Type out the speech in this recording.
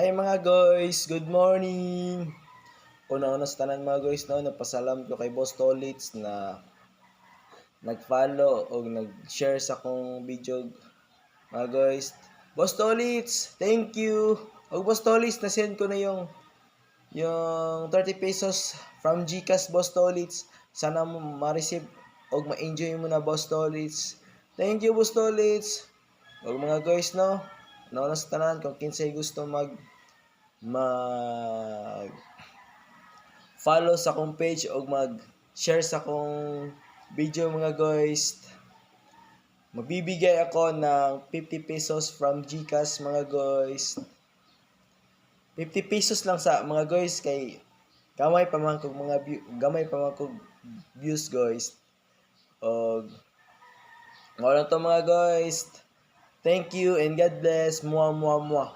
Hi mga guys, good morning! Una-una sa tanan mga guys, no, nagpasalam ko kay Boss Tolits na nag-follow o nag-share sa akong video mga guys. Boss Tolits, thank you! O Boss Tolits, na-send ko na yung 30 pesos from GCash Boss Tolits. Sana mo ma-receive o ma-enjoy mo na Boss Tolits. Thank you Boss Tolits! O mga guys, no, una-una sa tanan, kung kinsay gusto mag follow sa akong page o mag-share sa akong video mga guys. Magbibigay ako ng 50 pesos from GCash mga guys. 50 pesos lang sa mga guys kay gamay pa man kog views guys. Og wala to mga guys. Thank you and God bless. Muah muah muah.